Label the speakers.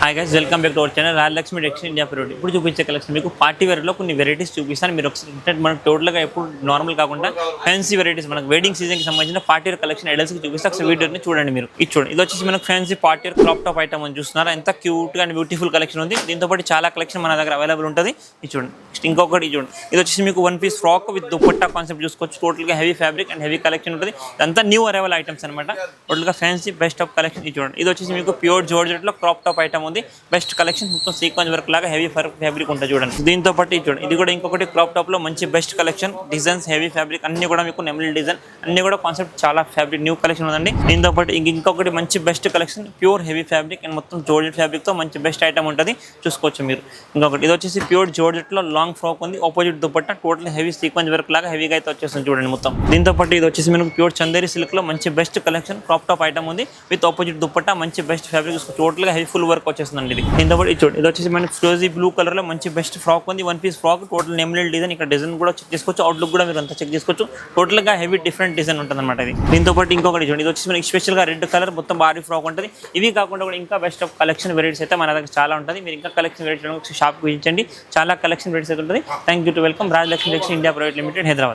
Speaker 1: Hi guys, welcome back to our channel Rajalakshmi textile India private. ఇప్పుడు చూపించే collection మీకు party వేర్లో కొన్ని వెరైటీస్ చూపిస్తాను. మీరు ఒకసారి మనకు టోటల్గా ఎప్పుడు నార్మల్ కాకుండా ఫ్యాన్సీ వెరైటీస్ మనకు వెడ్డింగ్ సీజన్కి సంబంధించిన పార్టీ వేర్ కలెక్షన్ ఐడల్స్కి చూపిస్తే ఒకసారి వీడియోని చూడండి. మీరు ఇది చూడండి. ఇది వచ్చేసి మనకు fancy party wear crop top item అని చూస్తున్నారు. ఎంత క్యూట్గా అండ్ బ్యూటిఫుల్ కలెక్షన్ ఉంది. దీంతో పాటు చాలా కలెక్షన్ మన దగ్గర అవైలబుల్ ఉంటుంది. ఇది చూడండి. ఇంకొకటి ఇది చూడండి. ఇది వచ్చేసి మీకు one piece frock with dupatta concept చూసుకోవచ్చు. టోటల్గా heavy fabric and heavy collection ఉంటుంది. ఇదంతా న్యూ అరైవల్ ఐటమ్స్ అనమాట. టోటల్గా ఫ్యాన్సీ బెస్ట్ ఆఫ్ కలెక్షన్. ఇది చూడండి. ఇది వచ్చేసి మీకు ప్యూర్ జార్జెట్లో క్రాప్ టాప్ ఐటమ్ ఉంది. బెస్ట్ కలెక్షన్ మొత్తం సీక్వెన్స్ వర్క్ లాగా హెవీ ఫ్యాబ్రిక్ ఉంటుంది చూడండి. దీంతో పాటు ఇది చూడండి. ఇది కూడా ఇంకొకటి క్రాప్ టాప్ లో మంచి best collection. Designs heavy fabric అన్ని కూడా మీకు నెమిల్ డిజైన్ అన్ని కూడా కాన్సెప్ట్ చాలా ఫ్యాబ్రిక్ న్యూ కలెక్షన్ ఉందండి. దీంతో పాటు ఇంకొకటి మంచి best collection pure heavy fabric and మొత్తం జార్జెట్ ఫ్యాబ్రిక్ తో మంచి బెస్ట్ ఐటమ్ ఉంటుంది చూసుకోవచ్చు మీరు. ఇంకొకటి ఇది వచ్చేసి ప్యూర్ జార్జెట్ లో లాంగ్ ఫ్రాక్ ఉంది. Opposite dupatta total heavy sequence work లాగా హెవీగా అయితే వచ్చేస్తుంది చూడండి మొత్తం. దీంతో పాటు ఇది వచ్చేసి మనకు ప్యూర్ చందేరి సిల్క్ లో మంచి best collection crop top item ఉంది విత్ ఆపోజిట్ దుపట్టా మంచి బెస్ట్ ఫ్యాబ్రిక్ టోటల్ గా హెవీ ఫుల్ వర్క్ వచ్చేస్తుందండి. ఇది దీంతో పాటు ఇది వచ్చేసి మనకి ఫ్లోజీ బ్లూ కలర్ లో మంచి బెస్ట్ ఫ్రాక్ ఉంది. వన్ పీస్ ఫ్రాక్ టోటల్ నెమిల్ డిజైన్. ఇక్కడ డిజైన్ కూడా చెక్ చేసుకోవచ్చు. అవుట్లుక్ కూడా మీరు అంతా చెక్ చేసుకోవచ్చు. టోటల్ గా హెవీ డిఫరెంట్ డిజైన్ ఉంటుంది అనమాట. ఇది దీంతో పాటు ఇంకొకటి చూడండి. ఇది వచ్చేసి మనకి స్పెషల్ గా రెడ్ కలర్ మొత్తం భారీ ఫ్రాక్ ఉంటుంది. ఇవి కాకుండా కూడా ఇంకా బెస్ట్ ఆఫ్ కలెక్షన్ వెరైటీస్ అయితే మన దగ్గర చాలా ఉంటుంది. మీరు ఇంకా కలెక్షన్ వెరైటీస్ షాప్ విజించండి. చాలా కలెక్షన్ వెరైటీస్ అయితే ఉంటుంది. Thank you to welcome Rajalakshmi textile India private limited, Hyderabad.